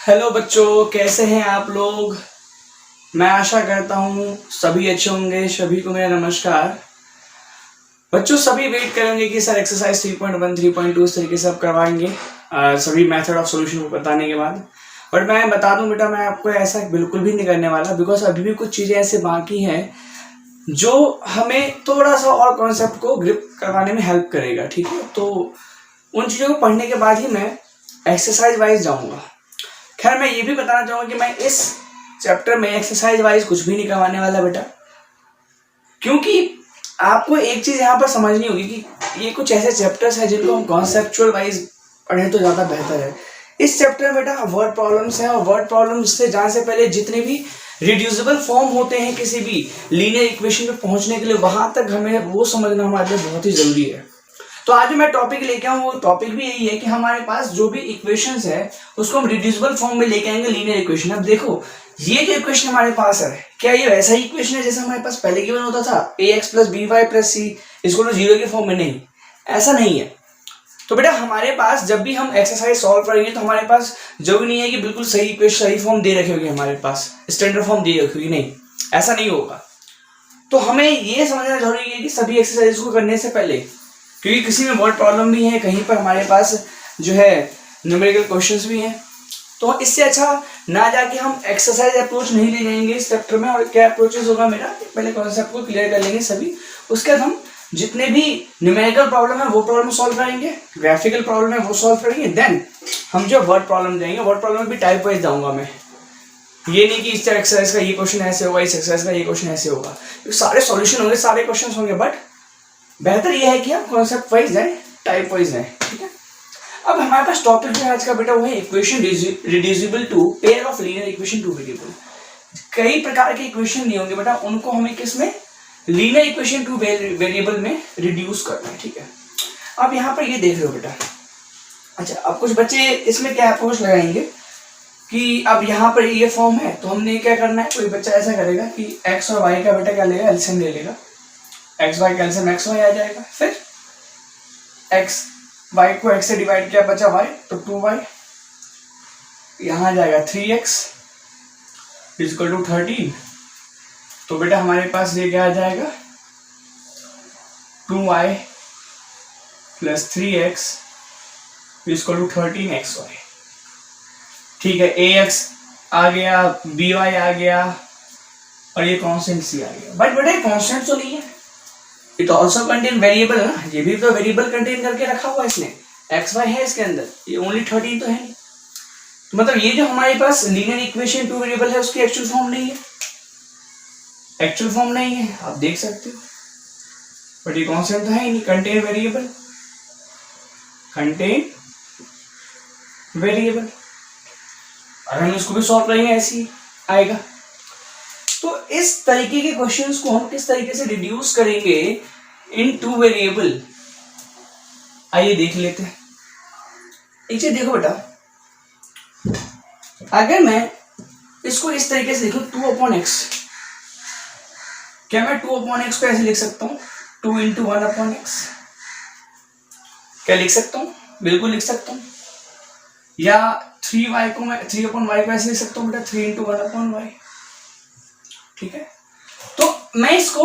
Hello बच्चों, कैसे हैं आप लोग। मैं आशा करता हूँ सभी अच्छे होंगे। सभी को मेरा नमस्कार। बच्चों, सभी वेट करेंगे कि सर एक्सरसाइज 3.1 3.2 इस तरीके से आप करवाएंगे सभी मेथड ऑफ सॉल्यूशन को बताने के बाद। बट मैं बता दूं बेटा, मैं आपको ऐसा बिल्कुल भी नहीं करने वाला, बिकॉज अभी भी कुछ चीज़ें ऐसे बाकी हैं जो हमें थोड़ा सा और कॉन्सेप्ट को ग्रिप करवाने में हेल्प करेगा। ठीक है, तो उन चीज़ों को पढ़ने के बाद ही मैं एक्सरसाइज वाइज जाऊँगा। खैर, मैं ये भी बताना चाहूँगा कि मैं इस चैप्टर में एक्सरसाइज वाइज कुछ भी नहीं करवाने वाला बेटा, क्योंकि आपको एक चीज़ यहाँ पर समझनी होगी कि ये कुछ ऐसे चैप्टर्स हैं जिनको हम कॉन्सेप्चुअल वाइज पढ़ें तो ज़्यादा बेहतर है। इस चैप्टर में बेटा वर्ड प्रॉब्लम्स हैं, और वर्ड प्रॉब्लम्स से जाने से पहले जितने भी रिड्यूसिबल फॉर्म होते हैं किसी भी लीनियर इक्वेशन पे पहुंचने के लिए, वहां तक हमें वो समझना हमारे लिए बहुत ही जरूरी है। तो आज मैं टॉपिक लेके आऊँ, वो टॉपिक भी यही है कि हमारे पास जो भी इक्वेशंस है उसको हम रिड्यूसिबल फॉर्म में लेके आएंगे लीनियर इक्वेशन। अब देखो, ये जो इक्वेशन हमारे पास है, क्या ये वैसा ही इक्वेशन है जैसे हमारे पास पहले गिवन होता था ax + by + c = 0 के फॉर्म में? नहीं, ऐसा नहीं है। तो बेटा हमारे पास जब भी हम एक्सरसाइज सॉल्व करेंगे तो हमारे पास जरूरी नहीं है कि बिल्कुल सही इक्वेशन सही फॉर्म दे रखे होगी, हमारे पास स्टैंडर्ड फॉर्म दे रखी होगी, नहीं, ऐसा नहीं होगा। तो हमें ये समझना जरूरी है कि सभी एक्सरसाइज को करने से पहले, क्योंकि किसी में वर्ड प्रॉब्लम भी है, कहीं पर हमारे पास जो है न्यूमेरिकल क्वेश्चंस भी हैं, तो इससे अच्छा ना जाके हम एक्सरसाइज अप्रोच नहीं ले जाएंगे इस चैप्टर में। और क्या अप्रोचेस होगा मेरा, पहले कॉन्सेप्ट को क्लियर कर लेंगे सभी, उसके बाद हम जितने भी न्यूमेरिकल प्रॉब्लम है वो प्रॉब्लम सॉल्व करेंगे, ग्राफिकल प्रॉब्लम है वो सॉल्व करेंगे, देन हम जो वर्ड प्रॉब्लम जाएंगे, वर्ड प्रॉब्लम में भी टाइप वाइज जाऊंगा मैं। ये नहीं कि इस एक्सरसाइज का ये क्वेश्चन ऐसे होगा, इस एक्सरसाइज का ये क्वेश्चन ऐसे होगा, सारे सॉल्यूशन होंगे, सारे क्वेश्चन होंगे, बट बेहतर यह है कि हम कॉन्सेप्ट वाइज जाए, टाइप वाइज जाए। ठीक है, अब हमारे पास टॉपिक जो है आज का बेटा वो है equation reducible to pair of linear equation two variable. कई प्रकार के इक्वेशन नहीं होंगे बेटा, उनको हमें किसमें, लीनियर इक्वेशन टू वेरिएबल में रिड्यूस करना है। ठीक है, अब यहाँ पर ये देख रहे हो बेटा। अच्छा, अब कुछ बच्चे इसमें क्या अप्रोच लगाएंगे कि अब यहाँ पर ये फॉर्म है तो हमने क्या करना है, कोई बच्चा ऐसा करेगा कि एक्स और वाई का बेटा क्या लेगा, एलसीएम ले लेगा, एक्स वाई का एलसीएम एक्स वाई आ जाएगा, फिर एक्स वाई को एक्स से डिवाइड किया, बचा वाई, तो 2y, यहाँ जाएगा 3x = 13। तो बेटा हमारे पास ये क्या आ जाएगा, 2y + 3x = 13xy। ठीक है, ax आ गया, by आ गया, और ये कांस्टेंट c आ गया। बट बेटा कांस्टेंट तो नहीं है, इट ऑल्सो कंटेन वेरिएबल ना, ये भी तो वेरिएबल कंटेन करके रखा हुआ है इसने, एक्स वाई है इसके अंदर, ये ओनली 13 तो है नहीं। तो मतलब ये जो हमारे पास लीनियर इक्वेशन टू वेरिएबल है उसकी एक्चुअल फॉर्म नहीं है, एक्चुअल फॉर्म नहीं है, आप देख सकते हो। बट ये कांस्टेंट तो है ही नहीं, कंटेन वेरिएबल, कंटेन वेरिएबल, और हम इसको भी सॉल्व करेंगे ऐसे ही आएगा। तो इस तरीके के क्वेश्चंस को हम किस तरीके से रिड्यूस करेंगे इन टू वेरिएबल, आइए देख लेते हैं। एक चीज देखो बेटा, अगर मैं इसको इस तरीके से देखूं 2/x, क्या मैं 2/x को ऐसे लिख सकता हूं, 2 × 1/x, क्या लिख सकता हूं, बिल्कुल लिख सकता हूं। या 3y को मैं 3/y को ऐसे लिख सकता हूं बेटा, 3 × 1/y। ठीक है, तो मैं इसको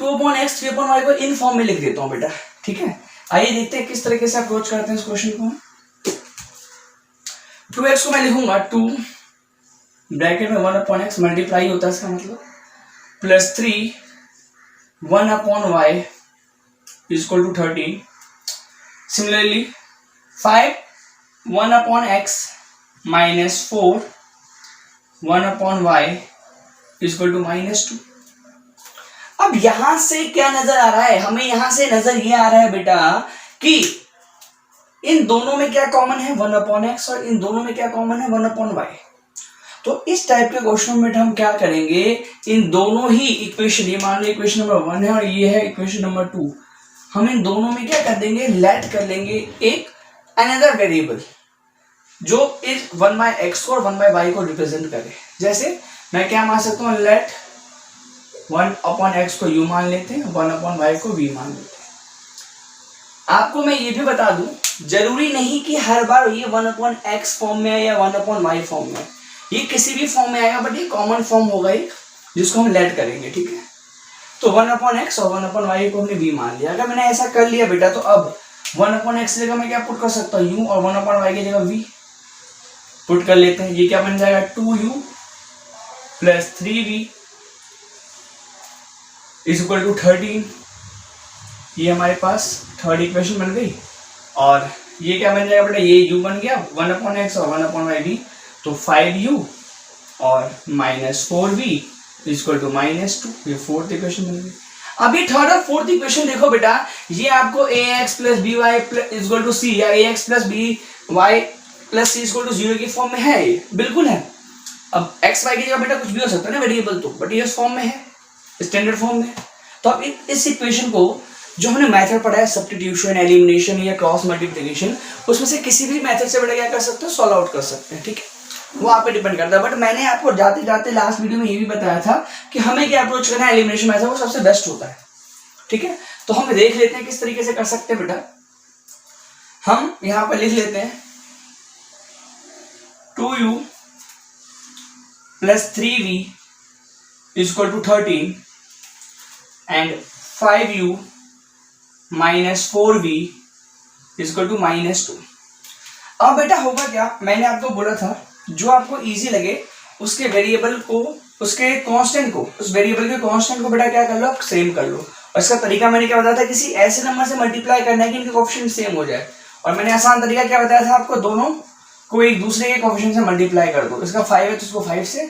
2/x 3/y को इन फॉर्म में लिख देता हूं बेटा। ठीक है, आइए देखते हैं किस तरीके से अप्रोच करते हैं इस क्वेश्चन को। 2x को मैं लिखूंगा 2 ब्रैकेट में 1/x, मल्टीप्लाई होता है इसका मतलब, +3 1/y = 13। Similarly 5 1/x -4 1/y = -2। अब यहां से क्या नजर आ रहा है, हमें यहां से नजर ये आ रहा है बेटा कि इन दोनों में क्या कॉमन है, 1/x, और इन दोनों में क्या कॉमन है, 1/y। तो इस टाइप के क्वेश्चन में हम क्या करेंगे, इन दोनों ही इक्वेशन, ये मान लो इक्वेशन नंबर 1 है और ये है इक्वेशन नंबर 2, हम इन दोनों में क्या कर देंगे, लेट कर लेंगे एक अनदर वेरिएबल जो इस 1/x को और 1/y को रिप्रेजेंट करे। जैसे मैं क्या मान सकता हूँ, लेट 1/x को u मान लेते हैं, 1/y को v मान लेते हैं। आपको मैं ये भी बता दूं जरूरी नहीं कि हर बार ये 1/x फॉर्म में है या 1/y फॉर्म में, ये किसी भी फॉर्म में आएगा, बट ये कॉमन फॉर्म होगा एक जिसको हम लेट करेंगे, ठीक है। तो 1/x और 1/y को हमने v मान लिया। अगर मैंने ऐसा कर लिया बेटा तो अब 1/x की जगह मैं क्या पुट कर सकता हूँ, u, और 1/y की जगह v पुट कर लेते हैं। ये क्या बन जाएगा 2u plus 3v is equal to 13। ये हमारे पास थर्ड इक्वेशन बन गई। और ये क्या बन जाएगा बेटा, ये u बन गया 1/x और 1/y v, तो 5u और -4v इक्वल टू -2। ये फोर्थ इक्वेशन बन गई। अब ये थर्ड और फोर्थ इक्वेशन देखो बेटा, ये आपको ax plus B Y equal to C या ax plus B Y plus C equal to 0 की फॉर्म में है, ये बिल्कुल है। अब x y की जगह बेटा कुछ भी हो सकता है ना वेरिएबल, तो बट ये इस फॉर्म में है, स्टैंडर्ड फॉर्म में। तो अब इस इक्वेशन को जो हमने मेथड पढ़ा है सब्स्टिट्यूशन, एलिमिनेशन या क्रॉस मल्टीप्लिकेशन, उसमें से किसी भी मेथड से बेटा क्या कर सकते हो, सॉल्व आउट कर सकते हैं, ठीक है। वो आप पे डिपेंड करता है। बट मैंने आपको जाते जाते लास्ट वीडियो में ये भी बताया था कि हमें क्या अप्रोच करना है, एलिमिनेशन मेथड वो सबसे बेस्ट होता है, ठीक है। तो हम देख लेते हैं किस तरीके से कर सकते हैं बेटा। हम यहां पर लिख लेते हैं 2u plus 3v equal to 13 and 5u minus 4v equal to -2। अब बेटा होगा क्या, मैंने आपको बोला था जो आपको इजी लगे उसके वेरिएबल को, उसके कांस्टेंट को, उस वेरिएबल के कांस्टेंट को बेटा क्या कर लो, आप सेम कर लो। और इसका तरीका मैंने क्या बताया था, किसी ऐसे नंबर से मल्टीप्लाई करना है कि इनके कोएफिशिएंट सेम हो जाए। और मैंने आसान तरीका क्या बताया था आपको, दोनों को एक दूसरे के कोएफिशिएंट से मल्टीप्लाई कर दो। इसका 5 है तो इसको 5 से,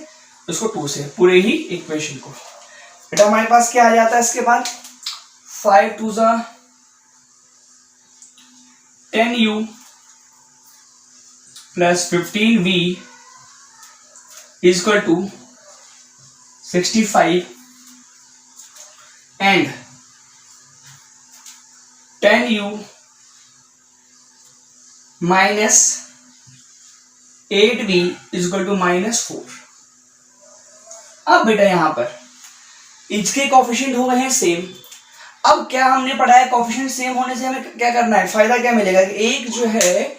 इसको 2 से, पूरे ही इक्वेशन को। बेटा हमारे पास क्या आ जाता है इसके बाद, 5 2 10u plus 15v is equal to 65 and 10u minus 8v is equal to -4। अब बेटा यहां पर इसके कोएफिशिएंट हो गए हैं सेम। अब क्या हमने पढ़ा है, कोएफिशिएंट सेम होने से हमें क्या करना है, फायदा क्या मिलेगा, एक जो है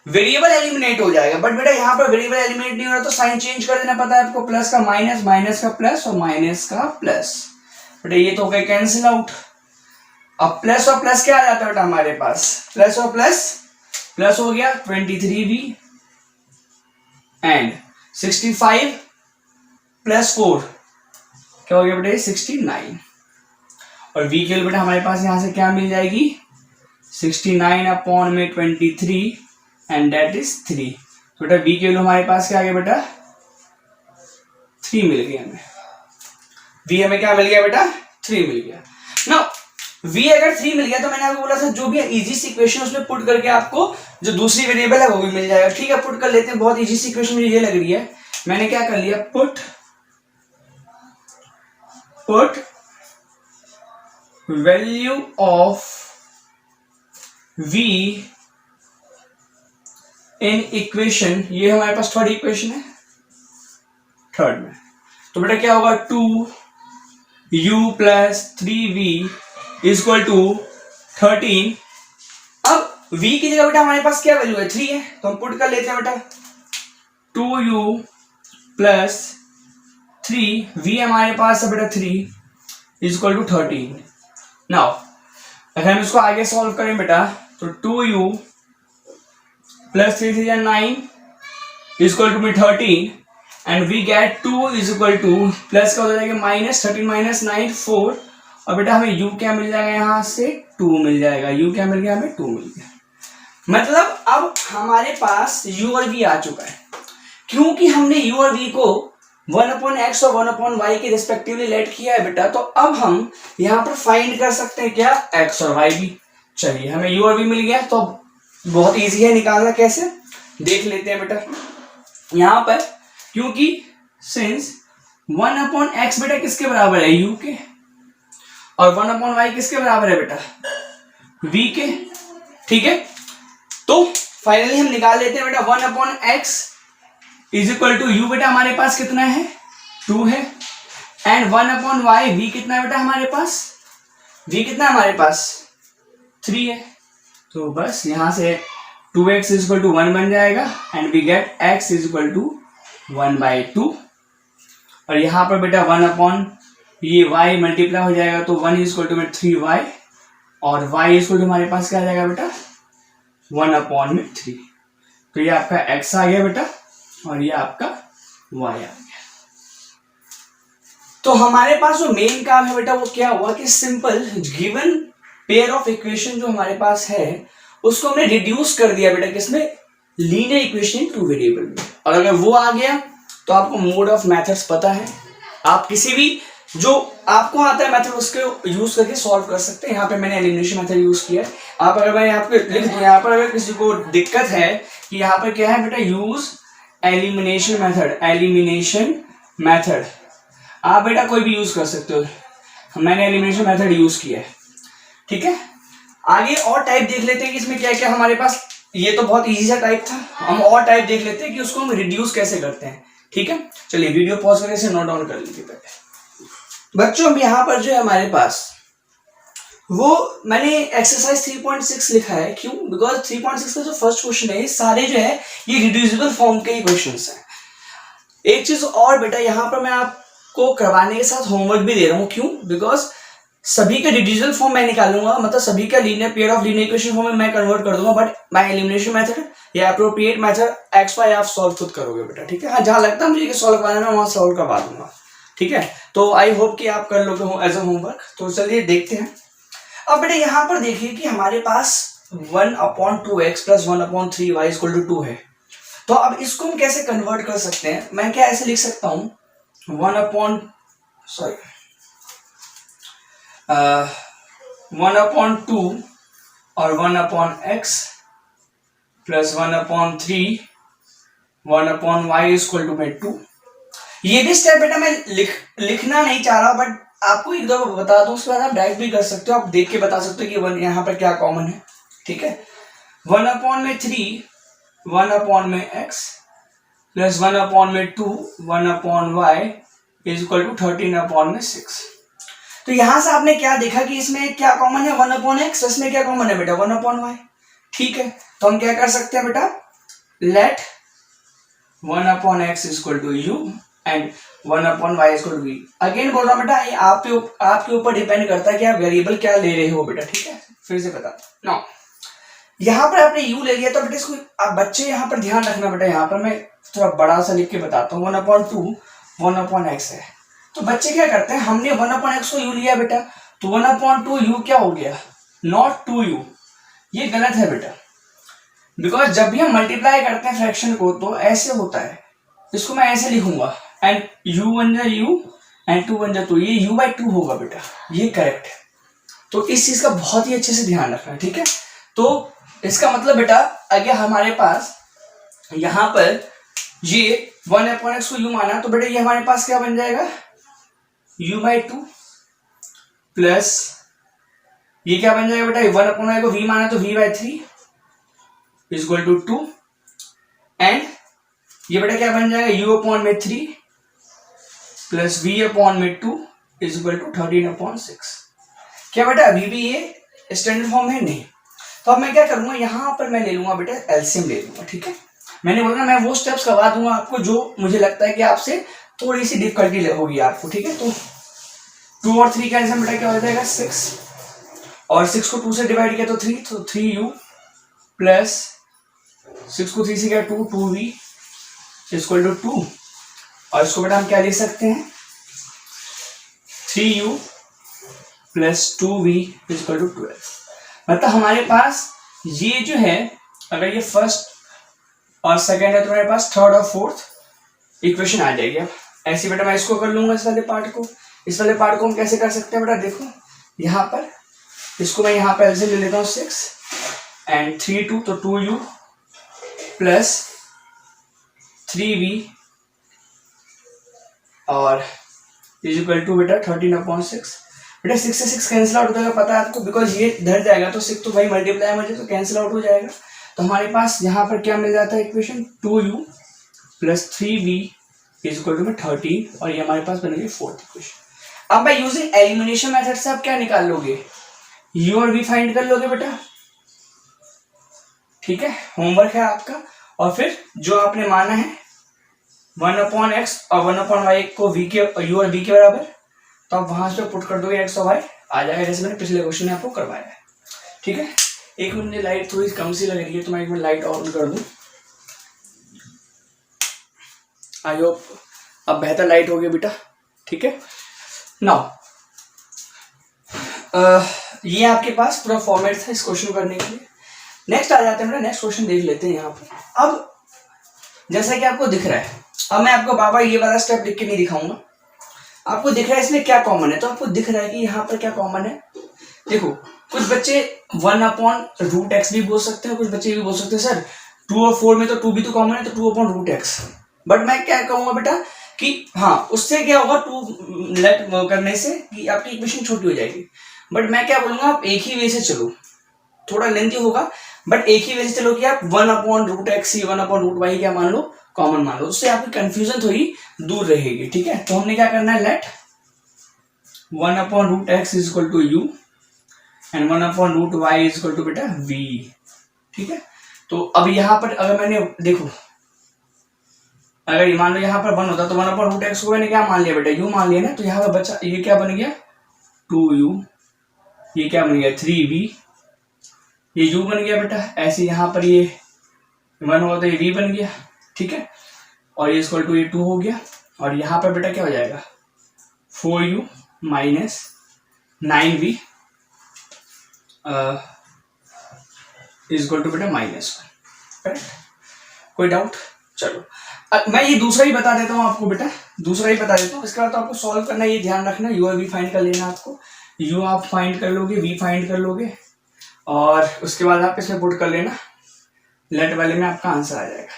वेरिएबल एलिमिनेट हो जाएगा। बट बेटा यहाँ पर वेरिएबल एलिमिनेट नहीं हो रहा तो साइन चेंज कर देना पता है आपको, प्लस का माइनस, माइनस का प्लस और माइनस का प्लस। बेटा ये तो हो गया कैंसिल आउट। अब प्लस और प्लस क्या आ जाता है बेटा हमारे पास, प्लस और प्लस, प्लस हो गया 23v एंड 65 प्लस 4 क्या हो गया बेटा 69। और v के लिए बेटा हमारे पास यहां से क्या मिल जाएगी, 69 अपॉन में 23 एंड दैट इज 3। तो बेटा v के वैल्यू हमारे पास क्या आ गया बेटा 3 मिल गया हमें। v हमें क्या मिल गया बेटा 3 मिल गया। नाउ v अगर 3 मिल गया तो मैंने आपको बोला था जो भी इजी सी इक्वेशन उसमें पुट करके आपको जो दूसरी वेरिएबल है वो भी मिल जाएगा, ठीक है। पुट कर लेते हैं, बहुत इजी सी इक्वेशन मुझे ये लग रही है। मैंने क्या कर लिया, put value of v in equation, ये हमारे पास थर्ड इक्वेशन है, थर्ड में। तो बेटा क्या होगा 2u plus 3v equal to 13। अब v की जगह बेटा हमारे पास क्या वैल्यू है 3 है, तो हम पुट कर लेते हैं बेटा 2u प्लस 3v हमारे पास है बेटा 3 इक्वल टू 13। नाउ अगर हम इसको आगे सॉल्व करें बेटा तो 2u plus 3 3 9 equal to 13 and we get 2 is equal to plus का हो जाएगा माइनस 13 माइनस 9 4। और बेटा हमें u क्या मिल जाएगा, यहाँ से 2 मिल जाएगा, u क्या मिल गया हमें 2 मिल गया। मतलब अब हमारे पास u और v आ चुका है, क्योंकि हमने u और v को 1/x और 1/y के रिस्पेक्टिवली लेट किया है बेटा। तो अब हम यहाँ पर फाइंड कर सकते हैं क्या, x और y भी। चलिए हमें u और v मिल गया, तो बहुत इजी है निकालना, कैसे देख लेते हैं बेटा। यहाँ पर क्योंकि सिंस 1/x बेटा किसके बराबर है, u के, और 1/y किसके बराबर है बेटा, v के, ठीक है। तो फाइनली हम निकाल लेते हैं बेटा 1/x is equal to u बेटा हमारे पास कितना है 2 है, एंड 1/y v कितना है बेटा हमारे पास, v कितना है हमारे पास 3 है। तो बस यहां से 2x इज इक्वल टू 1 बन जाएगा and we get x is equal to 1/2 और यहाँ पर बेटा 1 अपॉन ये y मल्टीप्लाई हो जाएगा तो 1 इज इक्वल टू 3y और y इज इक्वल टू हमारे पास क्या आ जाएगा बेटा 1/3। तो ये आपका x आ गया बेटा और ये आपका y आ गया। तो हमारे पास जो मेन काम है बेटा वो क्या हुआ कि simple given pair of equation जो हमारे पास है उसको हमने रिड्यूस कर दिया बेटा किसमें, linear equation in two variable में। और अगर वो आ गया तो आपको मोड ऑफ मेथड्स पता है, आप किसी भी जो आपको आता है मेथड उसको यूज करके सॉल्व कर सकते हैं। यहाँ पे मैंने एलिमिनेशन मेथड यूज किया है। आप अगर मैं यहाँ पे लिख दूं, यहाँ पर अगर किसी को दिक्कत है कि यहाँ पर क्या है बेटा, यूज एलिमिनेशन मेथड आप बेटा कोई भी यूज कर सकते हो। मैंने एलिमिनेशन मेथड यूज किया है, ठीक है। आगे और टाइप देख लेते हैं कि इसमें क्या क्या हमारे पास। ये तो बहुत इजी सा टाइप था, हम और टाइप देख लेते हैं कि उसको हम रिड्यूस कैसे करते हैं, ठीक है। चलिए वीडियो पॉज करके इसे नोट डाउन कर लीजिए पहले। बच्चों अब यहाँ पर जो है हमारे पास वो मैंने एक्सरसाइज 3.6 लिखा है। क्यों? बिकॉज 3.6 का जो फर्स्ट क्वेश्चन है सारे जो है ये रिड्यूसिबल फॉर्म के ही क्वेश्चंस हैं। एक चीज और बेटा यहाँ पर मैं आपको करवाने के साथ होमवर्क भी दे रहा हूँ। क्यों? बिकॉज सभी का रिड्यूसिबल फॉर्म मैं निकालूंगा, मतलब सभी का linear pair of linear equation form में मैं कन्वर्ट कर दूंगा, बट माय एलिमिनेशन मेथड या अप्रोप्रिएट मेथड एक्स वाई आप सॉल्व खुद करोगे बेटा, ठीक है। हाँ, जहां लगता है मुझे कि सॉल्व करवाना है वहां सॉल्व करवा दूंगा, ठीक है। तो आई होप कि आप कर लोगे एज अ होमवर्क। तो चलिए देखते हैं। अब बेटा यहाँ पर देखिए कि हमारे पास 1/2x plus 1/3y equal to 2 है। तो अब इसको हम कैसे कन्वर्ट कर सकते हैं? मैं क्या ऐसे लिख सकता हूँ 1/2 और 1/x plus 1/3 1/y equal to 2। ये भी स्टेप बेटा मैं लिखना नहीं चाह रहा, बट आपको एक दो बता दूं, उसके बाद आप डायरेक्ट भी कर सकते हो, आप देख के बता सकते हो कि यहाँ पर क्या कॉमन है, ठीक है। 1/3 1/x plus 1/2 1/y is equal to 13/6। तो यहां से आपने क्या देखा कि इसमें क्या कॉमन है 1/x, इसमें क्या कॉमन है बेटा 1/y, ठीक है। तो हम क्या कर सकते हैं बेटा, let 1/x equal to u and 1/y equal to v। Again बोल रहा हूं बेटा ये आपके ऊपर डिपेंड करता है कि आप वेरिएबल क्या ले रहे हो बेटा, ठीक है। फिर से बता ना, यहाँ पर आपने u ले लिया तो बेटा इसको आप बच्चे यहाँ पर ध्यान रखना बेटा। यहाँ पर मैं थोड़ा बड़ा सा लिख के बताता हूँ 1/2 1/x है। तो बच्चे क्या करते हैं, हमने 1/x को u लिया बेटा, तो 1/2 u क्या हो गया, नॉट 2u। ये गलत है बेटा, बिकॉज जब भी हम मल्टीप्लाई करते हैं फ्रैक्शन को तो ऐसे होता है। इसको मैं ऐसे लिखूंगा एंड u बन जाए u एंड 2 बन जाए 2, ये u/2 होगा बेटा, ये करेक्ट है। तो इस चीज का बहुत ही अच्छे से ध्यान रखना, ठीक है। तो इसका मतलब बेटा अगर हमारे पास यहाँ पर ये 1/x को u माना तो बेटा ये हमारे पास क्या बन जाएगा u/2 प्लस ये क्या बन जाएगा बेटा 1/y को v माना तो v/3 is equal to 2 and ये बेटा क्या बन जाएगा u/3 plus v/2 is equal to 13/6। क्या बेटा अभी भी ये स्टैंडर्ड फॉर्म है? नहीं। तो अब मैं क्या करूंगा, यहाँ पर मैं ले लूंगा बेटा एलसीएम ले लूंगा, ठीक है। मैंने बोला मैं वो स्टेप्स करवा दूंगा आपको जो मुझे लगता है कि आपसे थोड़ी सी डिफिकल्टी होगी आपको, ठीक है। तो 2 और 3 का आंसर बेटा क्या हो जाएगा 6 और 6 को 2 से डिवाइड किया तो 3, तो 3u प्लस 6 को 3 से किया 2, 2v इक्वल टू 2 और इसको बेटा हम क्या लिख सकते हैं 3u plus 2v equal to 12। मतलब हमारे पास ये जो है अगर ये फर्स्ट और सेकेंड है तो मेरे पास थर्ड और फोर्थ इक्वेशन आ जाएगी। अब ऐसे बेटा मैं इसको कर लूंगा इस वाले पार्ट को हम कैसे कर सकते हैं बेटा, देखो यहाँ पर इसको मैं यहाँ पर ऐसे ले लेता हूँ 6 एंड 3 2 तो 2u प्लस 3v और इज इक्वल टू बेटा 13/6। बेटा 6 से 6 कैंसिल आउट हो जाएगा, पता है आपको, बिकॉज ये धर जाएगा तो 6 तो भाई मल्टीप्लाई मुझे तो कैंसिल आउट हो जाएगा। तो हमारे पास यहाँ पर क्या मिल जाता है equation 2u plus 3v is equal to 13 और ये हमारे पास बनेगी फोर्थ इक्वेशन। अब बाय यूजिंग एलिमिनेशन मेथड से आप क्या निकाल लोगे, u और v फाइंड कर लोगे बेटा, ठीक है, होमवर्क है आपका। और फिर जो आपने माना है 1/x और 1/y को v के u और v के बराबर, तो आप वहां से पुट कर दोगे x और y आ जाएगा, जैसे मैंने पिछले क्वेश्चन में आपको करवाया है। ठीक है, एक मिनट, मुझे लाइट थोड़ी कम सी लग रही है तो मैं एक मिनट लाइट ऑन कर दूं। आई होप अब बेहतर लाइट हो गई बेटा। ठीक है, नाउ ये आपके पास पूरा फॉर्मेट था इस क्वेश्चन करने के लिए। नेक्स्ट आ जाते हैं बेटा, नेक्स्ट क्वेश्चन देख लेते हैं यहाँ पर। अब जैसा कि आपको दिख रहा है, अब मैं आपको बाबा ये वाला स्टेप लिख के नहीं दिखाऊंगा, आपको दिख रहा है इसमें क्या कॉमन है। तो आपको दिख रहा है कि यहाँ पर क्या कॉमन है। देखो, कुछ बच्चे 1/√x भी बोल सकते हैं, कुछ बच्चे भी बोल सकते हैं सर 2 और 4 में तो 2 भी तो कॉमन है, तो 2/√x। बट मैं क्या कहूंगा बेटा कि हाँ, उससे क्या होगा 2 लेट करने से कि आपकी इक्वेशन छोटी हो जाएगी। बट मैं क्या बोलूंगा, आप एक ही वे से चलो, थोड़ा लेंथी होगा बट एक ही वे से चलो कि आप 1/√x 1/√y क्या मान लो, कॉमन मान लो, उससे आपकी कंफ्यूजन थोड़ी दूर रहेगी। ठीक है, तो हमने क्या करना है, let 1/√x is equal to u and 1/√y is equal to बेटा v। ठीक है, तो अब यहां पर अगर मैंने देखो, अगर मान लो यहाँ पर 1 होता तो 1/√x को मैंने क्या मान लिया बेटा, u मान लिया ना, तो यहाँ पर बचा ये क्या बन गया 2u, ये क्या बन गया 3v, ये u बन गया बेटा। ऐसे यहाँ पर ये 1 होगा तो ये v बन गया। ठीक है, और ये इक्वल टू ये 2 हो गया, और यहाँ पर बेटा क्या हो जाएगा 4u minus 9v is equal to बेटा -1। करेक्ट, कोई डाउट? चलो मैं ये दूसरा ही बता देता हूँ आपको बेटा, दूसरा ही बता देता हूँ। इसके बाद तो आपको सॉल्व करना, ये ध्यान रखना, u और v फाइंड कर लेना आपको। u आप फाइंड कर लोगे, v फाइंड कर लोगे, और उसके बाद आप इसमें पुट कर लेना, लेट वाले में आपका आंसर आ जाएगा।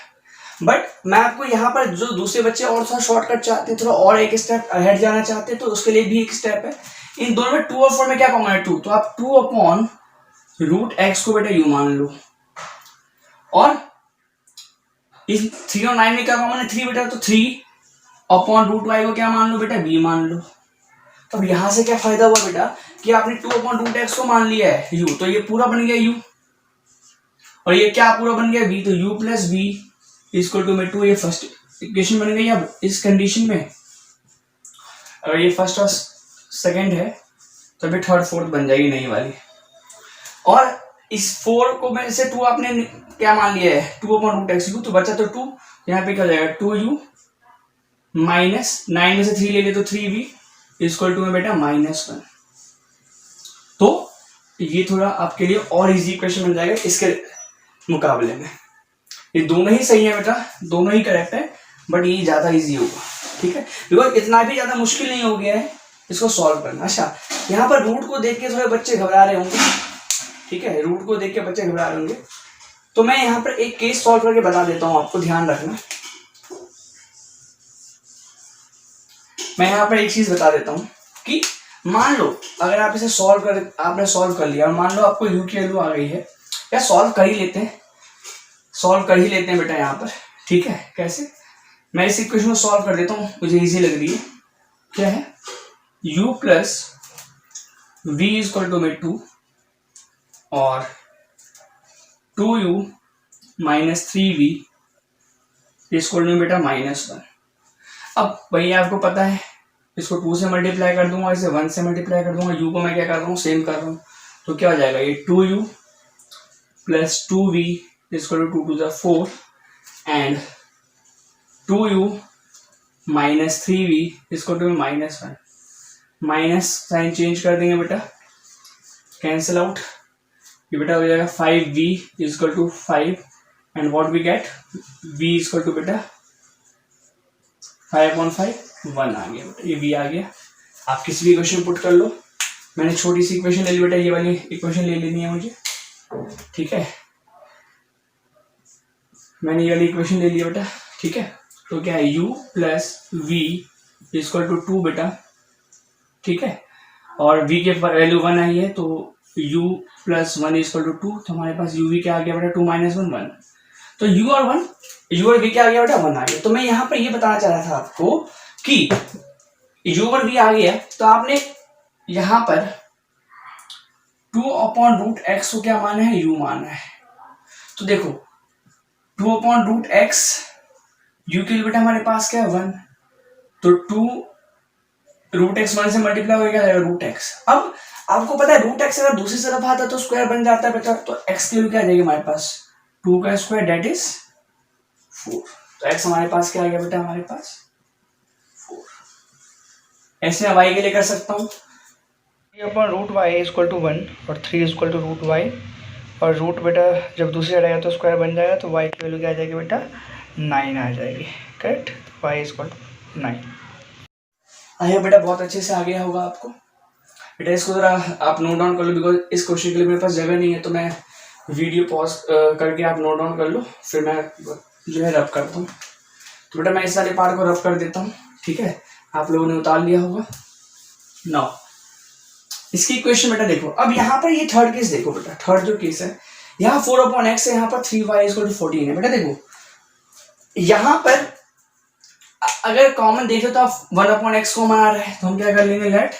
बट मैं आपको यहाँ पर जो दूसरे बच्चे और थोड़ा शॉर्टकट चाहते हैं, थोड़ा और एक स्टेप अहेड जाना चाहते हैं, तो उसके लिए भी एक स्टेप है। इन दोनों में 2 और 4 में क्या कॉमन है 2, तो आप 2/√x को बेटा u मान लो, और इस 3 और 9 में क्या कॉमन है 3 बेटा, तो 3/√y को क्या मान लो बेटा v मान लो। तो अब यहां से क्या फायदा हुआ बेटा कि आपने 2/√x को मान लिया है u, तो ये पूरा बन गया u, और ये क्या पूरा बन गया v, तो u plus v equal to में 2। ये फर्स्ट इक्वेशन बन गई। अब इस कंडीशन में अगर ये फर्स्ट और सेकंड है तो अभी थर्ड फोर्थ बन जाएगी नई वाली, और इस 4 को में से 2 आपने क्या मान लिया है 2/√x u, तो बचा तो 2, यहाँ पे क्या हो जाएगा 2u माइनस 9 में से 3 ले ले तो 3v इक्वल टू में बेटा -1। तो ये थोड़ा आपके लिए और इजी क्वेश्चन बन जाएगा इसके मुकाबले में। ये दोनों ही सही है बेटा, दोनों ही करेक्ट है, बट ये ज्यादा इजी होगा। ठीक है, बिकॉज इतना भी ज्यादा मुश्किल नहीं हो गया है इसको सॉल्व करना। अच्छा, यहाँ पर रूट को देख के थोड़े बच्चे घबरा रहे होंगे। ठीक है, रूट को देख के बच्चे घबरा रहे होंगे, तो मैं यहाँ पर एक केस सॉल्व करके बता देता हूँ आपको, ध्यान रखना। मैं यहाँ पर एक चीज बता देता हूँ कि मान लो अगर आप इसे आपने सॉल्व कर लिया, और मान लो आपको u की वैल्यू आ गई है, या सॉल्व कर ही लेते हैं बेटा यहाँ पर। ठीक है, कैसे, मैं इस इक्वेशन को सॉल्व कर देता हूँ, मुझे इजी लग रही है। क्या है u plus v equal to में 2 और 2u minus 3v equal to बेटा -1। अब भैया आपको पता है, इसको 2 से मल्टीप्लाई कर दूंगा, इसे 1 से मल्टीप्लाई कर दूंगा, u को मैं क्या कर रहा हूँ सेम कर रहा हूँ, तो क्या हो जाएगा ये 2u plus 2v equal to 2 to 4 and 2u minus 3v equal to -1। Minus sign change कर देंगे बेटा, कैंसिल आउट, ये बेटा हो जाएगा 5v equal to 5 and what we get v equal to बेटा 5/5 1 आ गया बेटा, ये v आ गया। आप किसी भी इक्वेशन पुट कर लो, मैंने छोटी सी इक्वेशन ले ली बेटा, ये वाली इक्वेशन ले लेनी है मुझे। ठीक है, मैंने ये वाली इक्वेशन ले लिया बेटा। ठीक है, तो क्या है u plus v equal to 2 बेटा। ठीक है, और v के वैल्यू 1 आई है, तो u प्लस 1 इक्वल टू 2, तो हमारे पास uv क्या आ गया बेटा 2 - 1 1। तो u और v क्या आ गया बेटा 1 आ गया। तो मैं यहाँ पर ये बताना चाह रहा था आपको कि u और v आ गया, तो आपने यहाँ पर 2/√x को क्या माना है u माना है। तो देखो 2/√x, u के लिए बेटा हमारे पास क्या है 1, तो 2√x 1 से मल्टीप्लाई हो क्या जाएगा √x। अब आपको पता है √x अगर दूसरी तरफ आता तो स्क्वायर बन जाता है बेटा, तो x की वैल्यू क्या आ जाएगी हमारे पास 2 का स्क्वायर दैट इज 4। तो x हमारे पास क्या आ गया बेटा हमारे पास 4। ऐसे मैं y के लिए कर सकता हूँ √y इक्वल टू 1 और 3 इक्वल टू √y, और रूट बेटा जब दूसरी साइड आएगा तो स्क्वायर बन जाएगा, तो y की वैल्यू क्या आ जाएगी बेटा 9 आ जाएगी, करेक्ट। y equal to 9। आइए बेटा बहुत अच्छे से आ गया होगा आपको बेटा। इसको जरा आप नोट डाउन कर लो, बिकॉज इस क्वेश्चन के लिए मेरे पास जगह नहीं है, तो मैं वीडियो पॉज करके आप नोट डाउन कर लो, फिर मैं जो है रब करता हूँ। तो बेटा मैं इस वाले पार्ट को रब कर देता हूँ, ठीक है, आप लोगों ने उतार लिया होगा। नाउ इसकी इक्वेशन बेटा देखो, अब यहाँ पर ये थर्ड केस देखो बेटा, थर्ड जो केस है यहाँ 4/x है, यहाँ पर 3y इक्वल टू 14 है। बेटा देखो यहाँ पर अगर कॉमन देखे तो आप 1/x को मान रहे हैं, तो हम क्या कर लेंगे लेट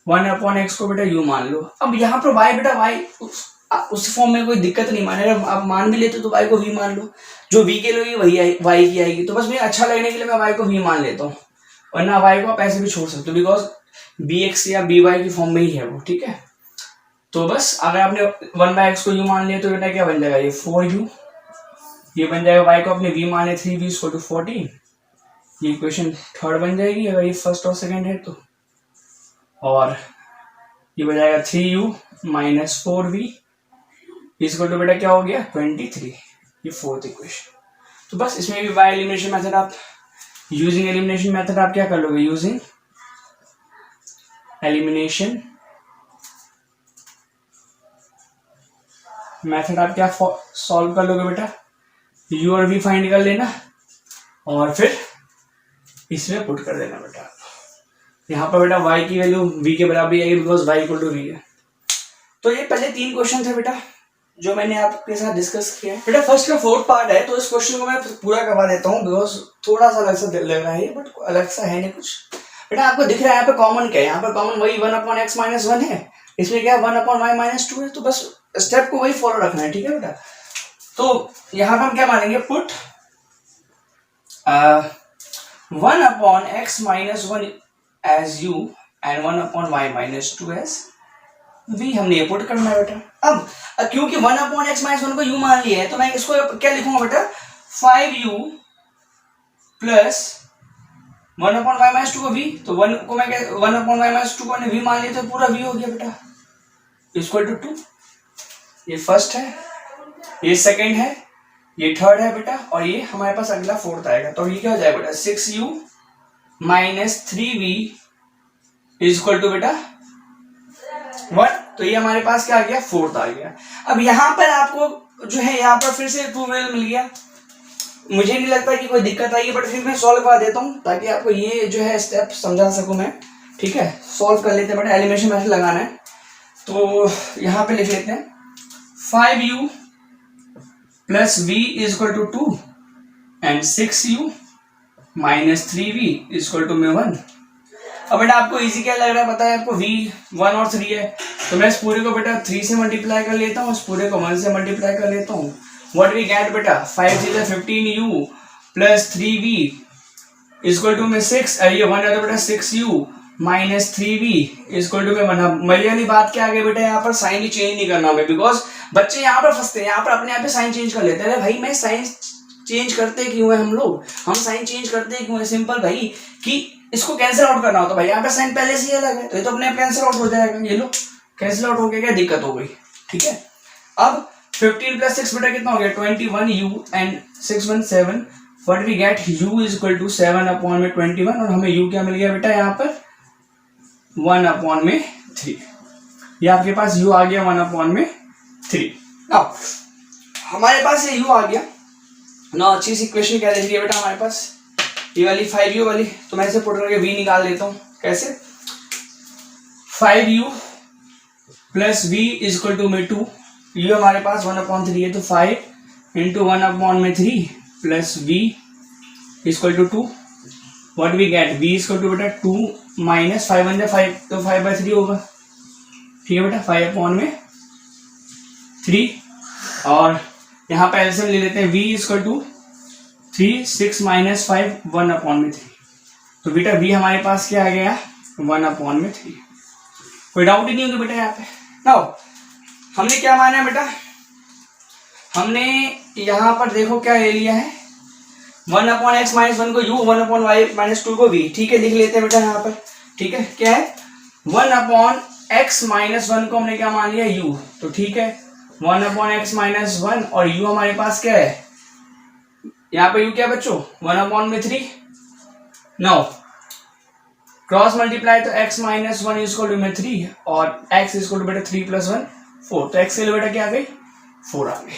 1/x को बेटा u मान लो। अब यहाँ पर y बेटा y उस फॉर्म में कोई दिक्कत नहीं, माने अगर आप मान भी लेते तो y को v मान लो, जो v के लिए वही y की आएगी। तो बस मुझे अच्छा लगने के लिए मैं y को v मान लेता हूँ, वरना y को आप ऐसे भी छोड़ सकते हो, बिकॉज bx या by की फॉर्म में ही है वो, ठीक है। तो बस अगर आपने 1/x को u मान लिया तो बेटा क्या बन जाएगा ये 4u, ये बन जाएगा y को अपने v माने 3v इक्वल टू 14, ये इक्वेशन थर्ड बन जाएगी अगर ये फर्स्ट और सेकंड है तो। और ये बन जाएगा 3u minus 4v equal to बेटा क्या हो गया 23, ये फोर्थ इक्वेशन। तो बस इसमें भी बाय एलिमिनेशन मेथड आप यूजिंग एलिमिनेशन मेथड आप क्या कर लोगे, यूजिंग एलिमिनेशन मेथड आप क्या सॉल्व कर लोगे बेटा, u और v फाइंड कर लेना और फिर इसमें पुट कर देना बेटा। यहाँ पर बेटा y की वैल्यू v के बराबर आएगी, because y equal to v है। तो ये पहले 3 क्वेश्चन थे बेटा जो मैंने आपके साथ डिस्कस किया है। बेटा फर्स्ट का 4th पार्ट है, तो इस क्वेश्चन को मैं पूरा करवा देता हूँ, बिकॉज थोड़ा सा अलग सा लग रहा है, बट अलग सा है नहीं कुछ। बेटा आपको दिख रहा है यहाँ पे कॉमन क्या है, यहाँ पर कॉमन वही 1/x माइनस 1 है, इसमें क्या है 1/y माइनस 2 है, तो बस स्टेप को वही फॉलो रखना है, ठीक है बेटा। तो यहाँ पर हम क्या मानेंगे, put 1/x minus 1 as u and 1/y minus 2 as v, हमने ये पुट करना है बेटा। अब क्योंकि 1/x माइनस 1 को u मान लिया है, तो मैं इसको क्या लिखूंगा बेटा 5u प्लस 1/y माइनस 2 को v, तो 1 को मैं 1/y माइनस 2 को v मान लिया तो पूरा v हो गया बेटा इक्वल टू 2। ये फर्स्ट है, ये सेकंड है, ये थर्ड है बेटा, और ये हमारे पास अगला फोर्थ आएगा। तो ये क्या हो जाएगा बेटा 6u minus 3v equal to बेटा 1। तो ये हमारे पास क्या आ गया फोर्थ आ गया। अब यहाँ पर आपको जो है यहाँ पर फिर से प्रूवेल मिल गया, मुझे नहीं लगता कि कोई दिक्कत आई है, बट फिर मैं सॉल्व करा देता हूँ ताकि आपको ये जो है स्टेप समझा सकूं मैं, ठीक है। सॉल्व कर लेते हैं बेटा, एलिमिनेशन मेथड लगाना है, तो यहाँ पे लिख लेते हैं 5u plus v equal to 2 and 6u minus 3v equal to 1। अब बेटा आपको इजी क्या लग रहा है पता है आपको, v 1 और 3 है, तो मैं इस पूरे को बेटा 3 से मल्टीप्लाई कर लेता हूँ, इस पूरे को 1 से मल्टीप्लाई कर लेता हूँ। व्हाट वी गेट बेटा 5 3 15u plus 3v equal to में 6, ये 1 है तो बेटा 6u minus 3v equal to में 1। मजे वाली बात क्या आ गई बेटा, यहाँ पर साइन ही चेंज नहीं करना हमें, बिकॉज बच्चे यहाँ पर फंसते हैं, यहाँ पर अपने आप ही साइन चेंज कर लेते हैं। अरे भाई मैं साइन चेंज करते क्यों है, हम साइन चेंज करते क्यों है, सिंपल भाई कि इसको कैंसिल आउट करना हो तो भाई यहाँ पे साइन पहले से ही अलग है, तो ये तो अपने आप कैंसिल आउट हो जाएगा, ये लो कैंसिल आउट हो गया, क्या दिक्कत हो गई, ठीक है। अब 15 प्लस 6 बेटा कितना हो गया 21u and 6 1 7, what we get u is equal to 7/21, और हमें u क्या मिल गया बेटा यहाँ पर 1/3, ये आपके पास u आ गया 1/3। नाउ हमारे पास ये u आ गया ना, अच्छी सी इक्वेशन क्या रह रही है बेटा हमारे पास, ये वाली 5u वाली, तो मैं इसे पुट करके v निकाल लेता हूँ। कैसे 5u plus v is equal to में 2, u हमारे पास 1/3 है, तो 5 into 1/3 plus v equal to 2, what we get v equal to बेटा 2 माइनस 5 1 5, तो 5/3 होगा, ठीक है बेटा 5/3, और यहाँ पे एलसीएम ले लेते हैं, v इक्वल टू 3 6 माइनस 5 1/3। तो बेटा v हमारे पास क्या आ गया 1/3। कोई डाउट ही नहीं होगी बेटा यहाँ पे। नाउ हमने क्या माना है बेटा, हमने यहाँ पर देखो क्या ले लिया है 1/x माइनस 1 को u 1/y माइनस 2 को v। ठीक है, लिख लेते हैं बेटा यहाँ पर। ठीक है, क्या है 1/x माइनस 1 को हमने क्या मान लिया u। तो ठीक है 1/x माइनस 1 और u हमारे पास क्या है, यहाँ पे u क्या बच्चों 1/3। नाउ क्रॉस मल्टीप्लाई तो x माइनस 1 इक्वल टू में 3 और x इक्वल टू बेटा 3 प्लस 1 4। तो x के लिए बेटा क्या आ गई 4 आ गई।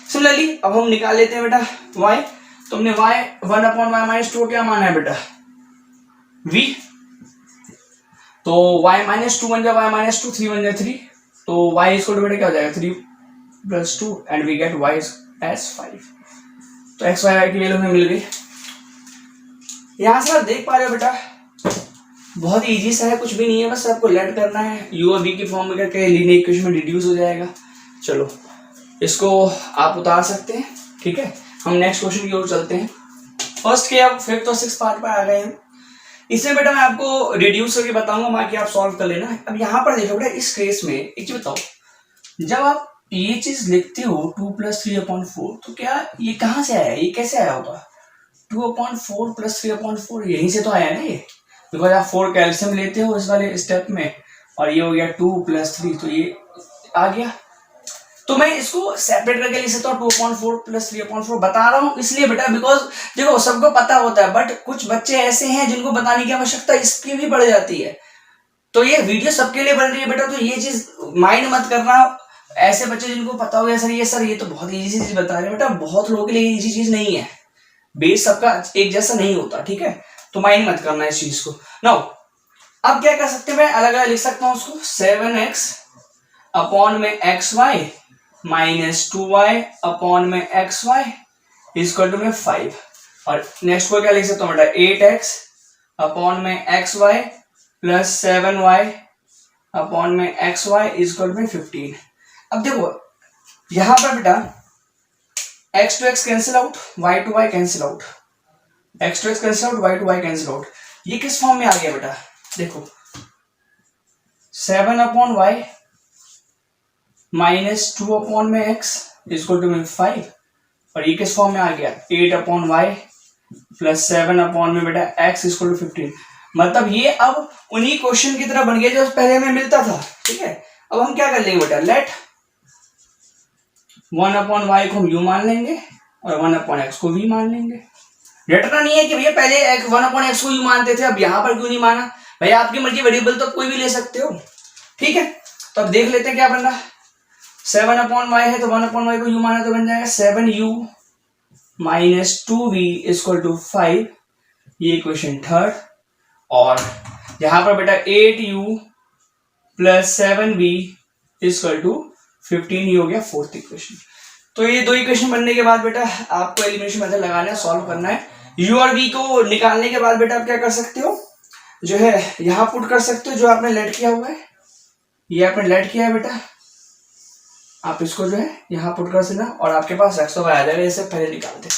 सिमिलरली अब हम निकाल लेते हैं बेटा y। तो हमने y 1/y माइनस 2 क्या माना है बेटा v। तो y माइनस 2 बन जाए y माइनस 2, 3 बन जाए 3। तो y इक्वल टू बेटा क्या हो जाएगा 3 plus 2 and we get y as 5। तो x y की वैल्यू हमें मिल गई। यहां से आप देख पा रहे हो बेटा बहुत ही इजी सा है, कुछ भी नहीं है, बस आपको लेट करना है, u और v की फॉर्म में करके लीनियर इक्वेशन में रिड्यूस हो जाएगा। चलो इसको आप उतार सकते हैं। ठीक है, हम नेक्स्ट क्वेश्चन की ओर चलते हैं। फर्स्ट के अब 5th और 6th पार्ट पर आ गए हैं। इसमें बेटा मैं आपको रिड्यूस करके बताऊंगा, बाकी आप सॉल्व कर लेना। अब यहाँ पर देखो बेटा इस केस में एक चीज बताओ, जब आप ये चीज लिखते हो 2 प्लस 3/4 तो क्या ये कहाँ से आया, ये कैसे आया होगा 2/4 प्लस 3/4, यहीं से तो आया ना ये, बिकॉज आप 4 कैल्शियम लेते हो इस वाले स्टेप में और ये हो गया 2 प्लस 3 तो ये आ गया। तो मैं इसको सेपरेट करके लिख सकता हूँ 2/4 प्लस 3/4। बता रहा हूँ इसलिए बेटा बिकॉज देखो सबको पता होता है, बट कुछ बच्चे ऐसे हैं जिनको बताने की आवश्यकता इसकी भी पड़ जाती है। तो ये वीडियो सबके लिए बन रही है बेटा, तो ये चीज माइंड मत करना। ऐसे बच्चे जिनको पता हो गया सर ये तो बहुत इजी चीज बता रहे हैं बेटा, बहुत लोगों के लिए इजी चीज नहीं है, बेस सबका एक जैसा नहीं होता। ठीक है, तो माइंड मत करना इस चीज को। नाउ अब क्या कर सकते हैं, मैं अलग अलग लिख सकता हूँ उसको 7x अपॉन में xy माइनस 2y अपॉन में xy इक्वल टू में 5। और नेक्स्ट को क्या लिख सकता हूँ बेटा 8x अपॉन में xy प्लस 7y अपॉन में xy इक्वल टू में 15। अब देखो यहां पर बेटा x to x cancel out, y to y cancel out, x to x cancel out, y to y cancel out. ये किस फॉर्म में आ गया बेटा, देखो 7/y माइनस 2 में x इक्वल टू में 5 और ये किस फॉर्म में आ गया 8/y प्लस 7 में बेटा x इक्वल टू 15। मतलब ये अब उन्हीं क्वेश्चन की तरह बन गया जो पहले हमें मिलता था। ठीक है, अब हम क्या कर लेंगे बेटा, लेट 1/y को हम u मान लेंगे और 1/x को v मान लेंगे। रटना नहीं है कि भैया पहले 1/x को u मानते थे अब यहाँ पर क्यों नहीं माना, भैया आपकी मर्जी, वेरिएबल तो कोई भी ले सकते हो। ठीक है, तो अब देख लेते हैं क्या बन रहा। 7/y है तो 1/y को u माना तो बन जाएगा 7u minus 2v equal to 5, ये क्वेश्चन थर्ड। और यहां पर बेटा 8u plus 7v equal to 15, ये हो गया फोर्थ इक्वेशन। तो ये दो इक्वेशन बनने के बाद बेटा आपको एलिमिनेशन मेथड लगाना है, सॉल्व करना है। u और v को निकालने के बाद बेटा आप क्या कर सकते हो, जो है यहां पुट कर सकते हो, जो आपने लेट किया हुआ है ये आपने लेट किया है बेटा, आप इसको जो है यहाँ पुट कर देना और आपके पास x आ जाएगा। इसे पहले निकालते हैं।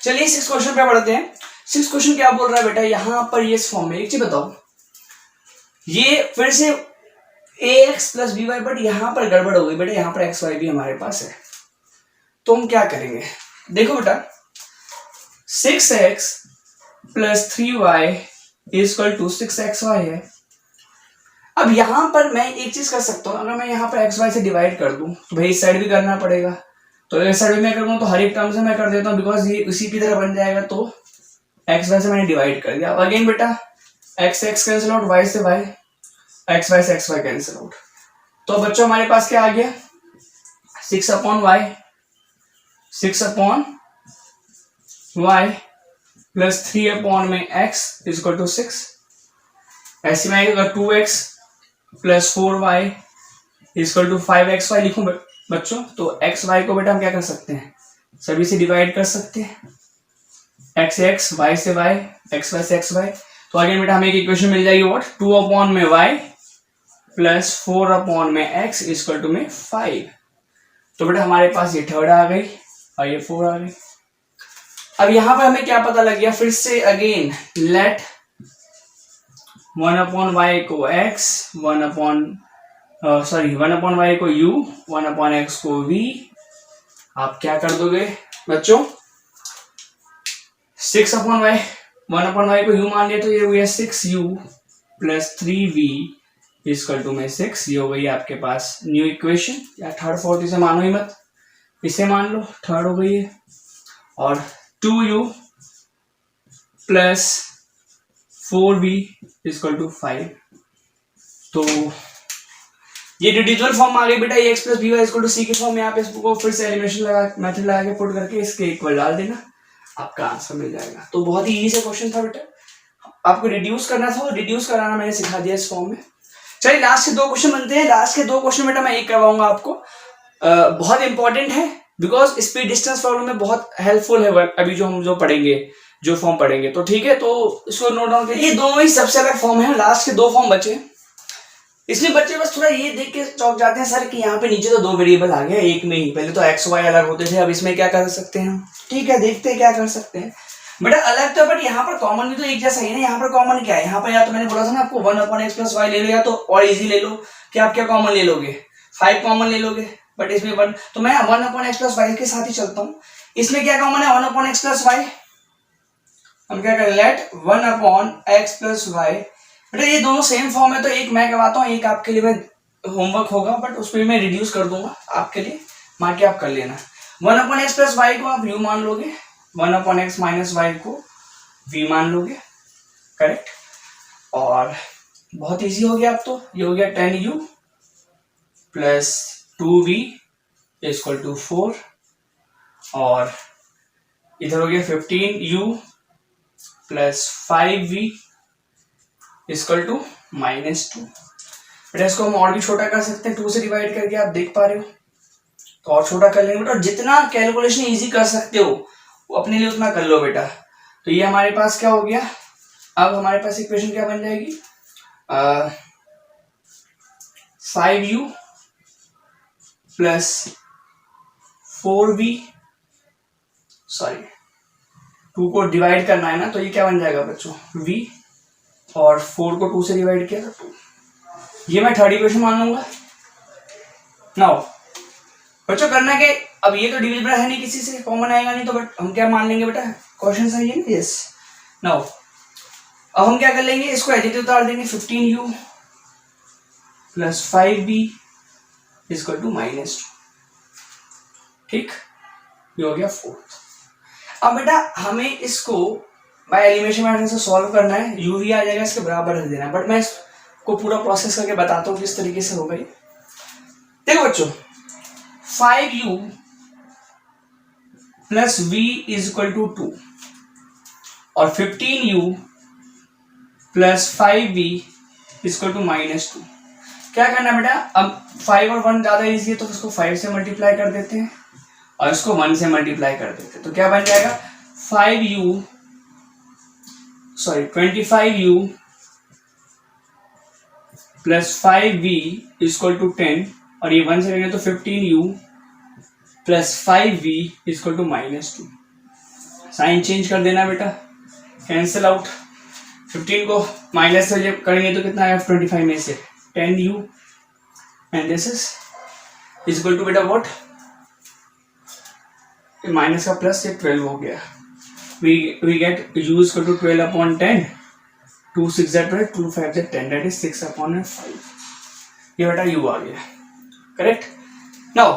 चलिए 6 क्वेश्चन पे पढ़ते हैं। 6 क्वेश्चन क्या बोल रहा है बेटा, यहाँ पर ये फॉर्म में एक चीज बताओ, ये फिर से ax प्लस by, बट यहाँ पर गड़बड़ हो गई बेटा, यहाँ पर xy भी हमारे पास है। तो हम क्या करेंगे, देखो बेटा 6x plus 3y equal to 6xy है। अब यहां पर मैं एक चीज कर सकता हूं, अगर मैं यहाँ पर xy से डिवाइड कर दूं तो भाई इस साइड भी करना पड़ेगा, तो इस साइड भी मैं करूँ तो हर एक टर्म से मैं कर देता हूँ, बिकॉज ये उसी की तरह बन जाएगा। तो xy से मैंने डिवाइड कर दिया। अब अगेन बेटा x कैंसिल आउट, y से y, xy से xy कैंसिल आउट। तो बच्चों हमारे पास क्या आ गया 6/y, 6/y प्लस 3 में x इक्वल टू 6। ऐसे में आएगा 2x plus 4y equal to 5xy लिखूं बच्चों, तो xy को बेटा हम क्या कर सकते हैं, सभी से डिवाइड कर सकते हैं, x y से y, xy से xy। तो अगेन बेटा हमें एक इक्वेशन मिल जाएगी व्हाट 2 में y प्लस 4 में x इक्वल टू में 5। तो बेटा हमारे पास ये थर्ड आ गई और ये 4 आ गई। अब यहां पर हमें क्या पता लग गया, फिर से अगेन लेट 1/y को x, 1/y को u, 1/x को v। आप क्या कर दोगे बच्चों, 6/y, 1/y को u मान लिया तो ये हो गया 6u plus 3v equal to में 6। ये हो गई आपके पास न्यू इक्वेशन, या थर्ड फोर्थ इसे मानो ही मत, इसे मान लो थर्ड हो गई है। और 2u plus 4v equal to 5। तो ये डिविजुअल फॉर्म आ गई बेटा, A X plus B Y equal to C के फॉर्म में। आप इसको फिर से एलिमिनेशन लगा मेथड लगा के पुट करके इसके इक्वल डाल देना, आपका आंसर मिल जाएगा। तो बहुत ही इजी क्वेश्चन था बेटा, आपको रिड्यूस करना था, तो रिड्यूस कराना मैंने सिखा दिया इस फॉर्म में। चलिए लास्ट के 2 क्वेश्चन बनते हैं। लास्ट के 2 क्वेश्चन बेटा मैं एक करवाऊंगा आपको, बहुत इंपॉर्टेंट है, बिकॉज स्पीड डिस्टेंस प्रॉब्लम में बहुत हेल्पफुल है अभी जो हम पढ़ेंगे, जो फॉर्म पढ़ेंगे। तो ठीक है, तो इसको नोट डाउन करिए। ये दोनों ही सबसे अलग फॉर्म है, लास्ट के 2 फॉर्म बचे। इसलिए बच्चे बस थोड़ा ये देख के चौंक जाते हैं सर कि यहाँ पे नीचे तो 2 वेरिएबल आ गए एक में ही, पहले तो एक्स वाई अलग होते थे, अब इसमें क्या कर सकते हैं हम। ठीक है, देखते हैं क्या कर सकते हैं बेटा। अलग तो बट यहाँ पर कॉमन भी तो एक जैसा ही है ना। यहाँ पर कॉमन क्या है, यहाँ पर या तो मैंने बोला था ना आपको 1/x प्लस वाई ले लो, या तो और इजी ले लो कि आप क्या कॉमन ले लोगे, 5 कॉमन ले लोगे, बट इसमें 1, तो मैं 1/x प्लस वाई के साथ ही चलता हूँ। इसमें क्या कॉमन है, 1/x प्लस वाई। हम क्या करें, लेट 1/x प्लस वाई। बेटा ये दोनों सेम फॉर्म है, तो एक मैं करवाता हूँ, एक आपके लिए मैं होमवर्क होगा, बट उस पर मैं रिड्यूस कर दूंगा आपके लिए, मान के आप कर लेना। 1/x प्लस वाई को आप u मान लोगे, 1/x माइनस वाई को v मान लोगे, करेक्ट। और बहुत इजी हो गया अब तो, ये हो गया 10u plus 2v equal to 4, और इधर हो गया 15u plus 5v equal to -2। बेटा इसको हम और भी छोटा कर सकते हैं, 2 से डिवाइड करके, आप देख पा रहे हो, तो और छोटा कर लेंगे बेटा। जितना कैलकुलेशन इजी कर सकते हो वो अपने लिए उतना कर लो बेटा। तो ये हमारे पास क्या हो गया, अब हमारे पास इक्वेशन क्या बन जाएगी, 5u प्लस 4v, सॉरी 2 को डिवाइड करना है ना, तो ये क्या बन जाएगा बच्चों, v, और 4 को 2 से डिवाइड किया तो 2। ये मैं थर्ड इक्वेशन मान लूंगा। नाउ बच्चों करना के, अब ये तो डिविजिबल है नहीं, किसी से कॉमन आएगा नहीं, तो बट हम क्या मान लेंगे बेटा, क्वेश्चन सही है ना, यस। नाउ अब हम क्या कर लेंगे, इसको एडिटिव उतार देंगे, 15u plus 5v equal to -2। ठीक, ये हो गया 4। अब बेटा हमें इसको बाय एलिमिनेशन मेथड से सॉल्व करना है, u भी आ जाएगा, इसके बराबर रख देना है, बट मैं इसको पूरा प्रोसेस करके बताता हूँ किस तरीके से होगा ये। देखो बच्चों, 5u plus v is equal to 2 और 15u plus 5v equal to -2। क्या करना है बेटा, अब 5 और 1 ज्यादा इजी है, तो इसको 5 से मल्टीप्लाई कर देते हैं और इसको 1 से मल्टीप्लाई कर देते हैं, तो क्या बन जाएगा, 25u plus 5v equal to 10, और ये 1 से लेंगे तो 15u plus 5v equal to -2। Sign change कर देना बेटा, कैंसिल आउट, 15 को माइनस से जब करेंगे तो कितना आएगा, 25 में से 10u, and this is equal to बेटा व्हाट, माइनस का प्लस, ये 12 हो गया। we get u equal to 12/10, 2 6 12, 2 5 10, that is 6/5। ये बेटा u आ गया, करेक्ट। नाउ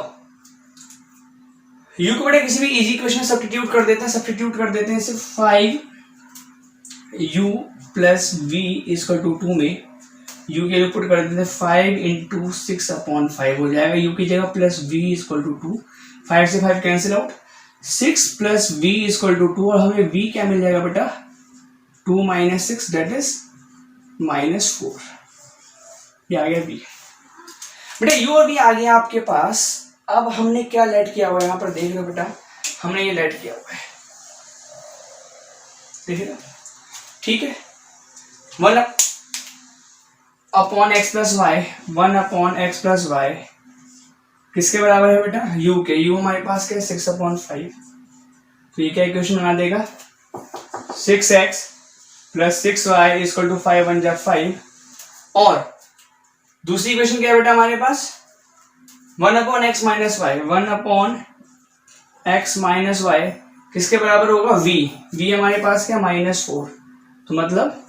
u को बेटा किसी भी इजी क्वेश्चन में सब्स्टिट्यूट कर देते हैं, सिर्फ 5u plus v equal to 2 में u के लिए पुट कर देते हैं, 5 इंटू 6/5 हो जाएगा, u की जगह प्लस v इक्वल टू 2, 5 से 5 cancel out, 6 plus v equal to 2, और हमें v क्या मिल जाएगा बेटा, 2 माइनस 6 दैट इज -4। ये आ गया v बेटा, u और v आ गया आपके पास। अब हमने क्या लेट किया हुआ है, यहाँ पर देख रहे हो बेटा, हमने ये लेट किया हुआ है, देख रहे हो, ठीक है, 1/x plus Y, 1/x plus Y किसके बराबर है बेटा, u के। u हमारे पास क्या है 6/5। तो ये क्या इक्वेशन बना देगा 6x plus 6y equal to 5 1 जा 5। और दूसरी इक्वेशन क्या है बेटा हमारे पास 1/x minus y. 1/x minus y किसके बराबर होगा v। v हमारे पास क्या -4। तो मतलब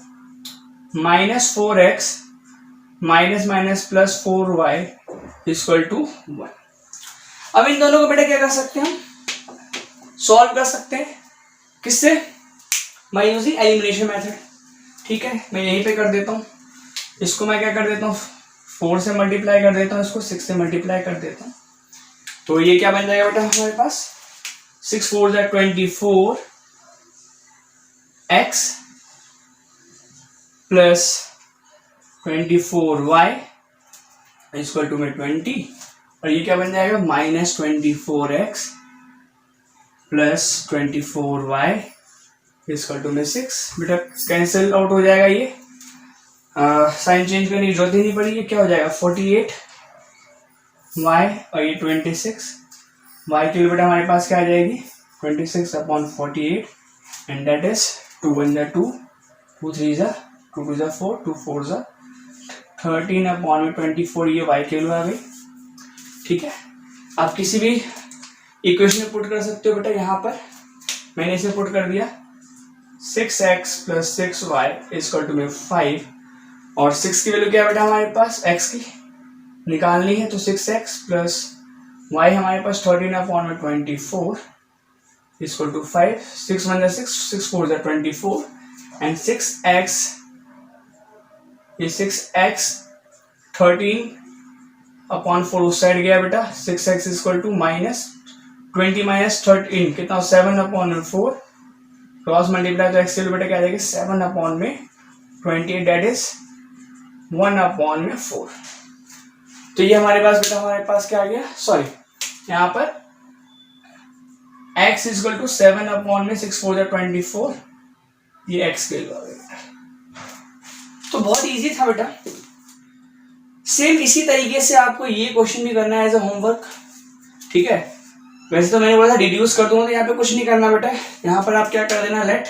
-4x minus minus plus 4y equal to 1। अब इन दोनों को बेटा क्या कर सकते हैं हम, सॉल्व कर सकते हैं। किससे, बाय यूजिंग एलिमिनेशन मेथड। ठीक है, मैं यहीं पे कर देता हूं। इसको मैं क्या कर देता हूँ 4 से मल्टीप्लाई कर देता हूँ, इसको 6 से मल्टीप्लाई कर देता हूँ। तो ये क्या बन जाएगा बेटा हमारे पास 6 4 जा 24 x plus 24y equal to में 20। और ये क्या बन जाएगा -24x plus 24y equal to में 6। बेटा कैंसिल आउट हो जाएगा, ये साइन चेंज करने की जरूरत ही नहीं पड़ेगी। क्या हो जाएगा 48 y और ये 26 y के लिए बेटा हमारे पास क्या आ जाएगी 26/48 एंड दैट इज 2 1 जा 2 2 3 जा 2 2 जा 4 2 4 जा 13/24। ये y के लिए आ गई। ठीक है, आप किसी भी इक्वेशन में पुट कर सकते हो बेटा। यहाँ पर मैंने इसे पुट कर दिया 6x plus 6y equal to में 5। और 6 की वैल्यू क्या है बेटा हमारे पास, x की निकालनी है। तो 6x प्लस y हमारे पास 13/24 इक्वल टू 5। 6 1 जा 6 6 4 जा 24 एंड 6x, ये 6x 13/4 उस साइड गया बेटा। 6x इक्वल टू -20 माइनस 13 कितना 7/4 क्रॉस मल्टीप्लाई। तो x के लिए बेटा क्या आ जाएगा 7/28 दैट इज 1/4। तो ये हमारे पास बेटा हमारे पास क्या आ गया, सॉरी यहाँ पर x इक्वल टू 7/6 4 जा 24। ये x के लिए आ गया। तो बहुत इजी था बेटा। सेम इसी तरीके से आपको ये क्वेश्चन भी करना है एज अ होमवर्क। ठीक है, वैसे तो मैंने बोला था रिड्यूस कर दूंगा, तो यहाँ पे कुछ नहीं करना बेटा। यहाँ पर आप क्या कर देना लेट,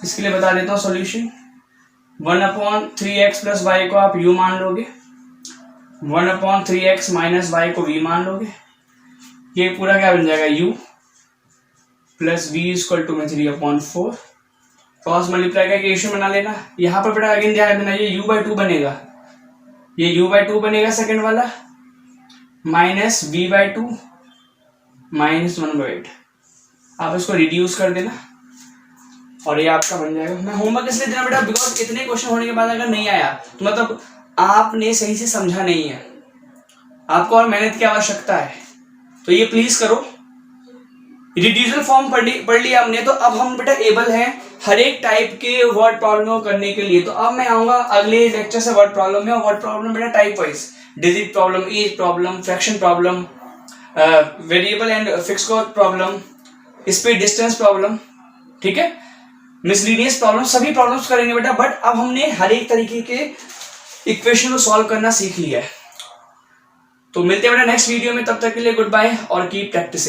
इसके लिए बता देता हूँ सॉल्यूशन। 1/3x प्लस वाई को आप u मान लोगे, 1/3x माइनस वाई को v मान लोगे। ये पूरा क्या बन जाएगा u plus v equal to में 3/4। क्रॉस मल्टीप्लाई का इक्वेशन बना लेना। यहाँ पर बेटा अगेन ध्यान देना, ये u/2 बनेगा, ये u/2 बनेगा सेकंड वाला, माइनस v/2 माइनस 1/8। आप इसको रिड्यूस कर देना और ये आपका बन जाएगा। मैं होमवर्क इसलिए देना बेटा बिकॉज इतने क्वेश्चन होने के बाद अगर नहीं आया तो मतलब आपने सही से समझा नहीं है, आपको और मेहनत की आवश्यकता है। तो ये प्लीज करो। रिड्यूसल फॉर्म पढ़ लिया हमने, तो अब हम बेटा एबल हैं हर एक टाइप के वर्ड प्रॉब्लम करने के लिए। तो अब मैं आऊंगा अगले लेक्चर से वर्ड प्रॉब्लम में। वर्ड प्रॉब्लम बेटा type wise, digit problem, age problem, fraction problem, variable and fix cost problem, speed distance problem, ठीक है, मिसलीनियस प्रॉब्लम, सभी प्रॉब्लम्स करेंगे बेटा। बट अब हमने हर एक तरीके के इक्वेशन को सॉल्व करना सीख लिया है। तो मिलते हैं बेटा नेक्स्ट वीडियो में, तब तक के लिए गुड बाय और कीप प्रैक्टिसिंग।